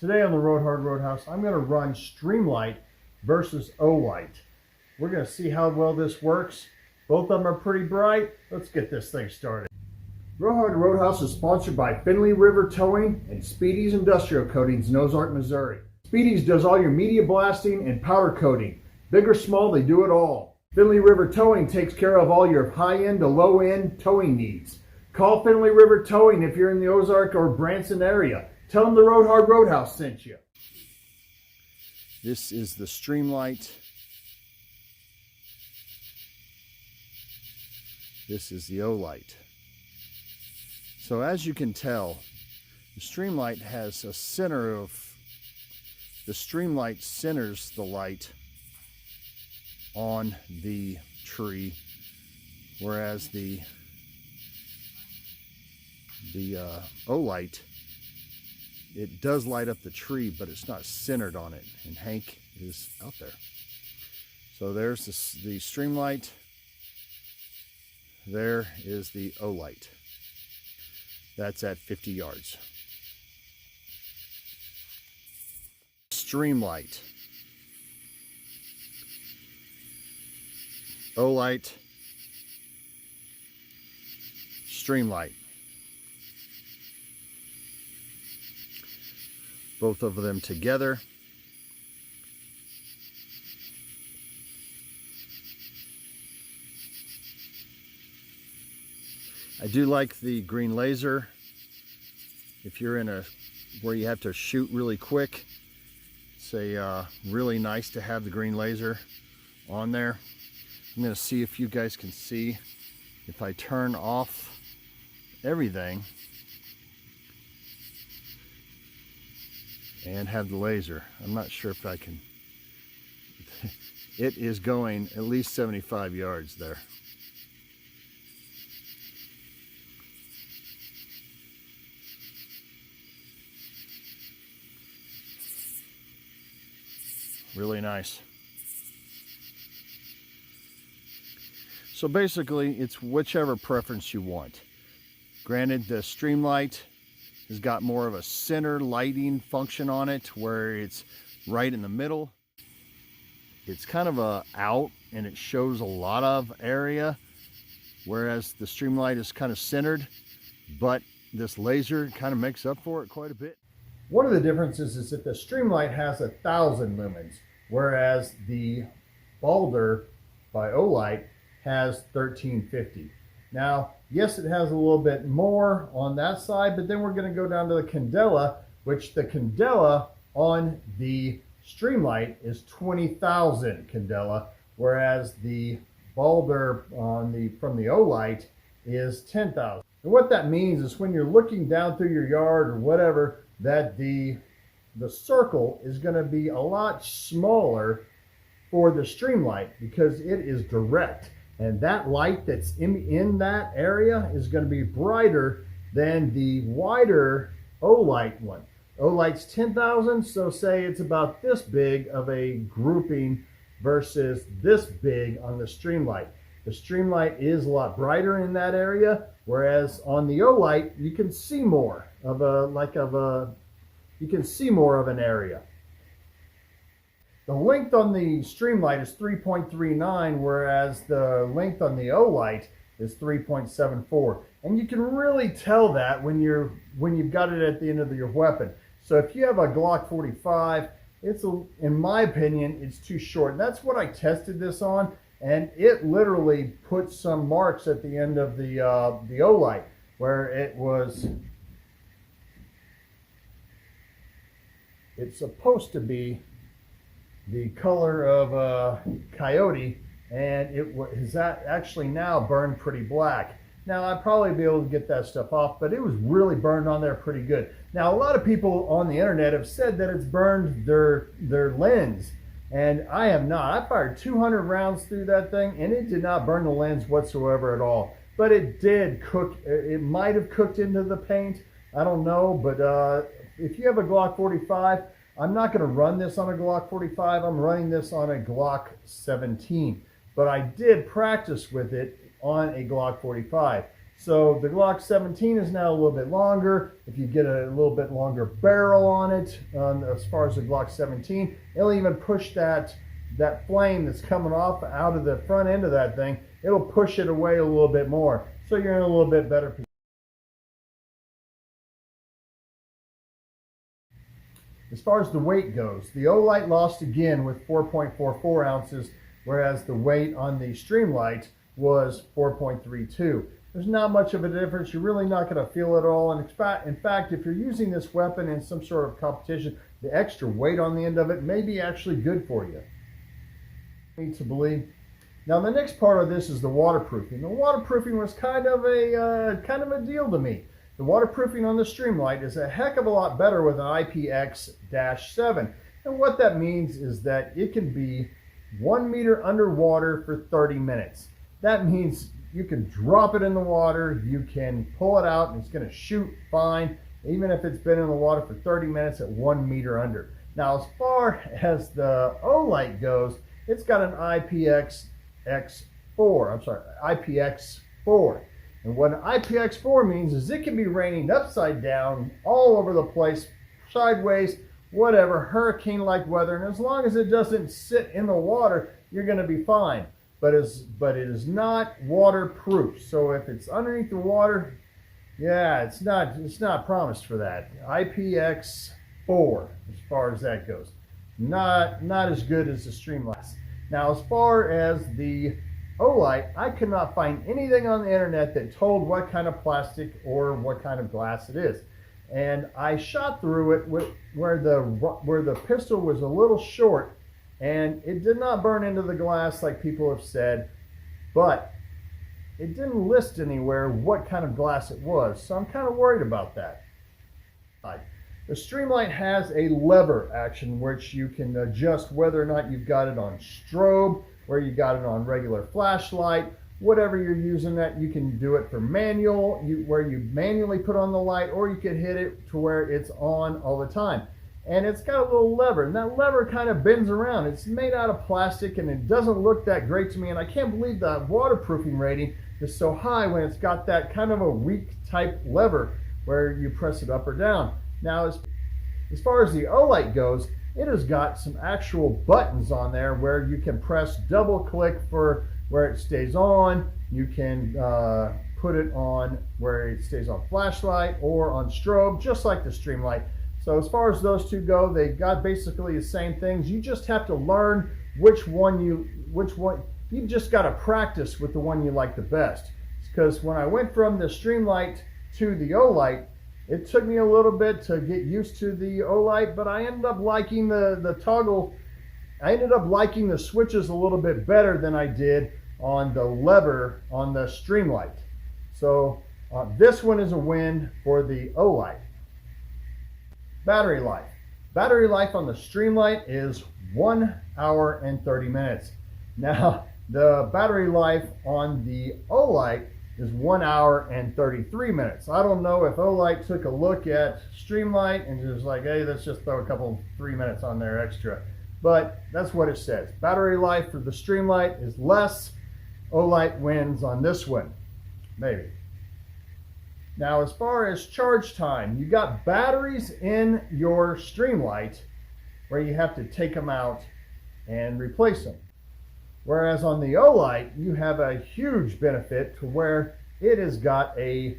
Today on the Roadhouse, I'm going to run Streamlight versus Olight. We're going to see how well this works. Both of them are pretty bright. Let's get this thing started. Roadhouse is sponsored by Finley River Towing and Speedy's Industrial Coatings in Ozark, Missouri. Speedy's does all your media blasting and powder coating. Big or small, they do it all. Finley River Towing takes care of all your high-end to low-end towing needs. Call Finley River Towing if you're in the Ozark or Branson area. Tell them the Roadhouse sent you. This is the Streamlight. This is the Olight. So as you can tell, the Streamlight has a center of, the Streamlight centers the light on the tree, whereas the Olight, it does light up the tree, but it's not centered on it, and Hank is out there. So there's the Streamlight, there is the Olight. That's at 50 yards. Streamlight, Olight, Streamlight. Both of them together. I do like the green laser. If you're in where you have to shoot really quick, it's really nice to have the green laser on there. I'm going to see if you guys can see if I turn off everything and have the laser. I'm not sure if I can. It is going at least 75 yards there. Really nice. So basically, it's whichever preference you want. Granted, the Streamlight has got more of a center lighting function on it, where it's right in the middle. It's kind of out, and it shows a lot of area, whereas the Streamlight is kind of centered, but this laser kind of makes up for it quite a bit. One of the differences is that the Streamlight has 1,000 lumens, whereas the Balder by Olight has 1350. Now, yes, it has a little bit more on that side, but then we're going to go down to the candela, which the candela on the Streamlight is 20,000 candela, whereas the Balder from the Olight is 10,000. And what that means is when you're looking down through your yard or whatever, that the circle is going to be a lot smaller for the Streamlight because it is direct. And that light that's in that area is going to be brighter than the wider Olight one. Olight's 10,000, so say it's about this big of a grouping versus this big on the Streamlight. The Streamlight is a lot brighter in that area, whereas on the Olight you can see more of an area. The length on the Streamlight is 3.39, whereas the length on the Olight is 3.74. And you can really tell that when you've got it at the end of your weapon. So if you have a Glock 45, in my opinion, it's too short. And that's what I tested this on, and it literally put some marks at the end of the Olight, where it's supposed to be the color of coyote, and it is actually now burned pretty black. Now, I'd probably be able to get that stuff off, but it was really burned on there pretty good. Now, a lot of people on the internet have said that it's burned their lens, and I have not. I fired 200 rounds through that thing, and it did not burn the lens whatsoever at all. But it did cook. It might have cooked into the paint. I don't know, but if you have a Glock 45, I'm not going to run this on a Glock 45. I'm running this on a Glock 17. But I did practice with it on a Glock 45. So the Glock 17 is now a little bit longer. If you get a little bit longer barrel on it, as far as the Glock 17, it'll even push that flame that's coming off out of the front end of that thing. It'll push it away a little bit more. So you're in a little bit better position. As far as the weight goes, the Olight lost again with 4.44 ounces, whereas the weight on the Streamlight was 4.32. There's not much of a difference. You're really not going to feel it at all. And in fact, if you're using this weapon in some sort of competition, the extra weight on the end of it may be actually good for you. Need to believe. Now the next part of this is the waterproofing. The waterproofing was kind of a deal to me. The waterproofing on the Streamlight is a heck of a lot better with an IPX-7. And what that means is that it can be 1 meter underwater for 30 minutes. That means you can drop it in the water, you can pull it out, and it's going to shoot fine, even if it's been in the water for 30 minutes at 1 meter under. Now, as far as the Olight goes, it's got an IPX4. And what an IPX4 means is it can be raining upside down, all over the place, sideways, whatever, hurricane-like weather. And as long as it doesn't sit in the water, you're going to be fine. But it is not waterproof. So if it's underneath the water, yeah, it's not promised for that. IPX4, as far as that goes, not as good as the Streamlight. Now, as far as the Olight, I could not find anything on the internet that told what kind of plastic or what kind of glass it is. And I shot through it where the pistol was a little short, and it did not burn into the glass like people have said, but it didn't list anywhere what kind of glass it was, so I'm kind of worried about that. The Streamlight has a lever action which you can adjust whether or not you've got it on strobe, where you got it on regular flashlight, whatever you're using that, you can do it for manual, where you manually put on the light, or you can hit it to where it's on all the time. And it's got a little lever, and that lever kind of bends around. It's made out of plastic, and it doesn't look that great to me, and I can't believe the waterproofing rating is so high when it's got that kind of a weak type lever where you press it up or down. Now, as far as the Olight goes, it has got some actual buttons on there where you can press double click for where it stays on. You can put it on where it stays on flashlight or on strobe, just like the Streamlight. So as far as those two go, they got basically the same things. You just have to learn which one you just got to practice with the one you like the best. Because when I went from the Streamlight to the Olight, it took me a little bit to get used to the Olight, but I ended up liking the toggle. I ended up liking the switches a little bit better than I did on the lever on the Streamlight. So this one is a win for the Olight. Battery life. Battery life on the Streamlight is 1 hour and 30 minutes. Now, the battery life on the Olight is 1 hour and 33 minutes. I don't know if Olight took a look at Streamlight and just like, hey, let's just throw a couple 3 minutes on there extra. But that's what it says. Battery life for the Streamlight is less. Olight wins on this one. Maybe. Now, as far as charge time, you got batteries in your Streamlight where you have to take them out and replace them. Whereas on the Olight, you have a huge benefit to where it has got a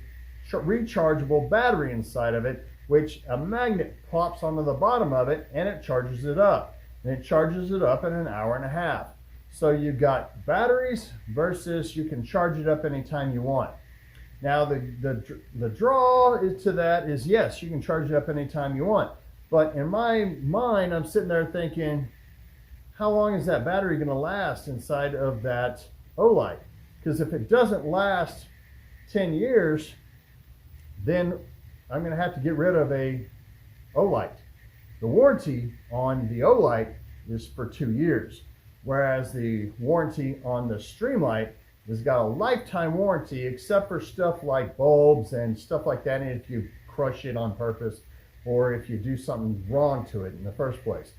rechargeable battery inside of it, which a magnet pops onto the bottom of it and it charges it up. And it charges it up in an hour and a half. So you've got batteries versus you can charge it up anytime you want. Now the draw to that is, yes, you can charge it up anytime you want. But in my mind, I'm sitting there thinking, how long is that battery going to last inside of that Olight? Because if it doesn't last 10 years, then I'm going to have to get rid of a Olight. The warranty on the Olight is for 2 years, whereas the warranty on the Streamlight has got a lifetime warranty, except for stuff like bulbs and stuff like that, and if you crush it on purpose or if you do something wrong to it in the first place.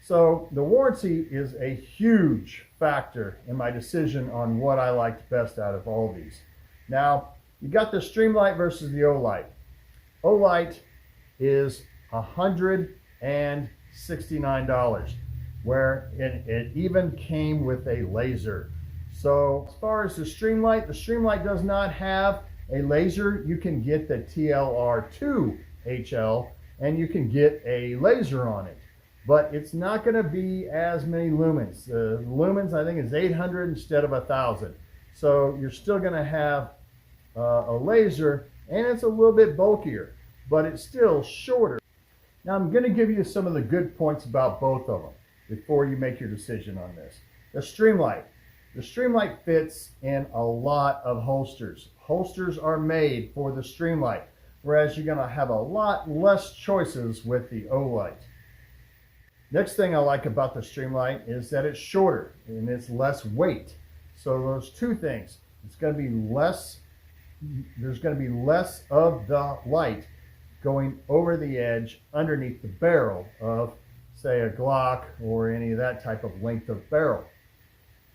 So the warranty is a huge factor in my decision on what I liked best out of all these. Now, You got the Streamlight versus the Olight. Olight is $169, where it even came with a laser. So as far as the Streamlight does not have a laser. You can get the TLR2 HL and you can get a laser on it, but it's not going to be as many lumens. The lumens, I think, is 800 instead of 1,000. So you're still going to have a laser, and it's a little bit bulkier, but it's still shorter. Now I'm going to give you some of the good points about both of them before you make your decision on this. The Streamlight fits in a lot of holsters. Holsters are made for the Streamlight, whereas you're going to have a lot less choices with the Olight. Next thing I like about the Streamlight is that it's shorter and it's less weight. So those two things, it's going to be less, there's going to be less of the light going over the edge underneath the barrel of, say, a Glock or any of that type of length of barrel.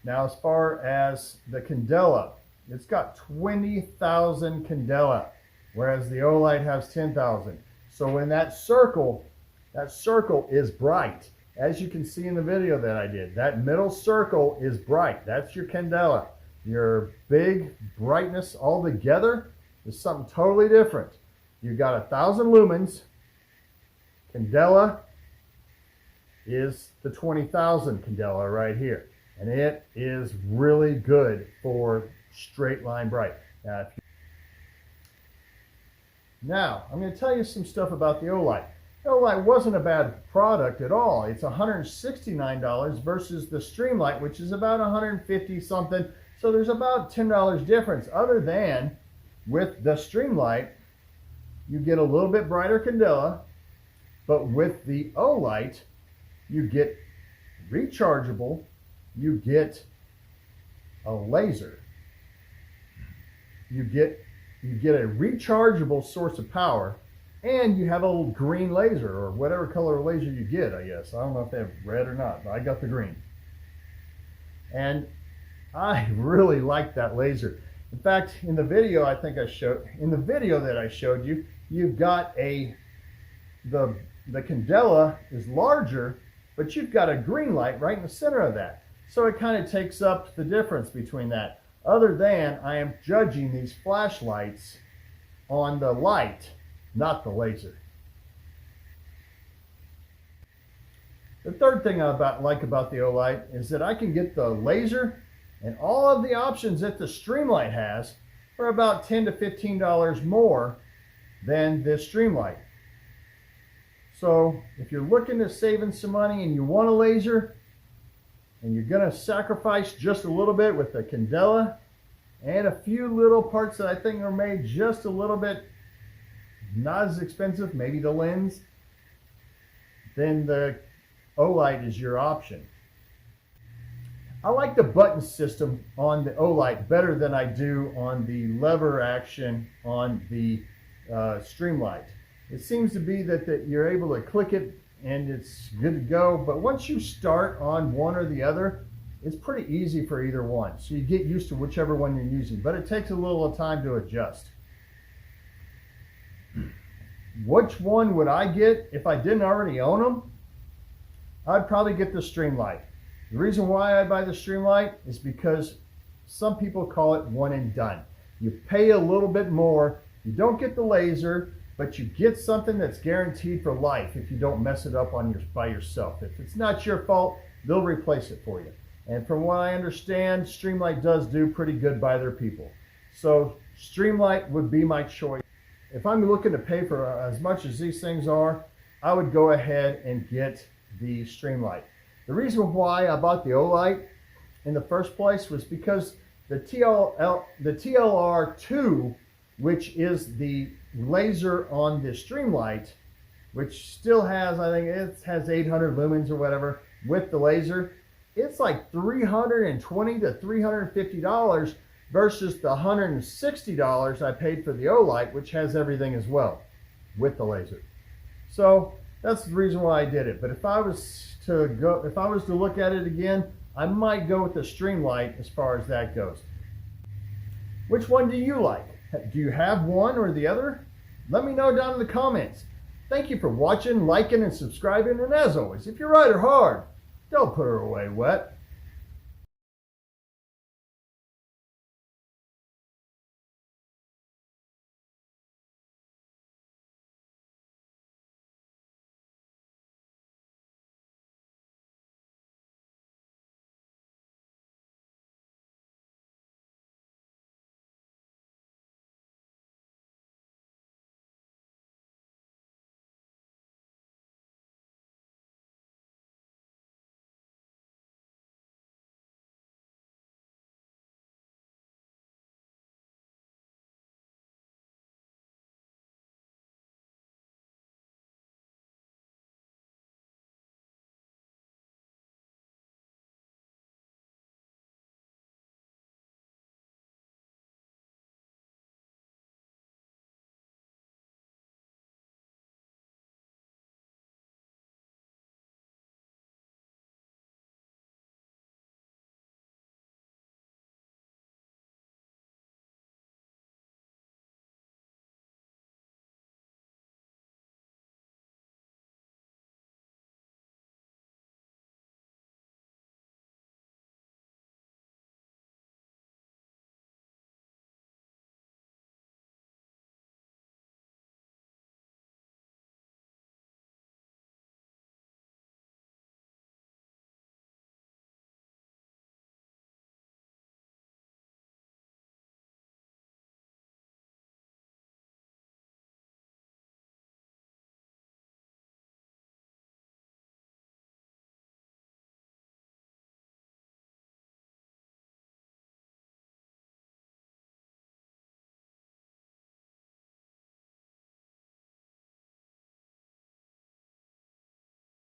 Now, as far as the candela, it's got 20,000 candela, whereas the Olight has 10,000. So in that circle is bright. As you can see in the video that I did, that middle circle is bright. That's your candela. Your big brightness all together is something totally different. You've got 1,000 lumens. Candela is the 20,000 candela right here. And it is really good for straight line bright. Now, I'm going to tell you some stuff about the Olight. The Olight wasn't a bad product at all. It's $169 versus the Streamlight, which is about $150 something. So there's about $10 difference, other than with the Streamlight, you get a little bit brighter candela, but with the Olight, you get rechargeable, you get a laser, you get a rechargeable source of power, and you have a little green laser, or whatever color laser you get, I guess. I don't know if they have red or not, but I got the green. And I really like that laser. In fact, in the video that I showed you, you've got the candela is larger, but you've got a green light right in the center of that. So it kind of takes up the difference between that. Other than I am judging these flashlights on the light, not the laser. The third thing I like about the Olight is that I can get the laser and all of the options that the Streamlight has for about $10 to $15 more than this Streamlight. So if you're looking to saving some money and you want a laser, and you're going to sacrifice just a little bit with the candela and a few little parts that I think are made just a little bit not as expensive, maybe the lens, then the Olight is your option. I like the button system on the Olight better than I do on the lever action on the Streamlight. It seems to be that you're able to click it and it's good to go, but once you start on one or the other, it's pretty easy for either one. So you get used to whichever one you're using, but it takes a little time to adjust. Which one would I get if I didn't already own them? I'd probably get the Streamlight. The reason why I buy the Streamlight is because some people call it one and done. You pay a little bit more, you don't get the laser, but you get something that's guaranteed for life if you don't mess it up by yourself. If it's not your fault, they'll replace it for you. And from what I understand, Streamlight does do pretty good by their people. So Streamlight would be my choice. If I'm looking to pay for as much as these things are, I would go ahead and get the Streamlight. The reason why I bought the Olight in the first place was because the TLR2, which is the laser on the Streamlight, which still has, I think it has 800 lumens or whatever, with the laser, it's like $320 to $350 versus the $160 I paid for the Olight, which has everything as well with the laser. So that's the reason why I did it. But if I was to look at it again, I might go with the Streamlight as far as that goes. Which one do you like? Do you have one or the other? Let me know down in the comments. Thank you for watching, liking, and subscribing. And as always, if you ride her hard, don't put her away wet.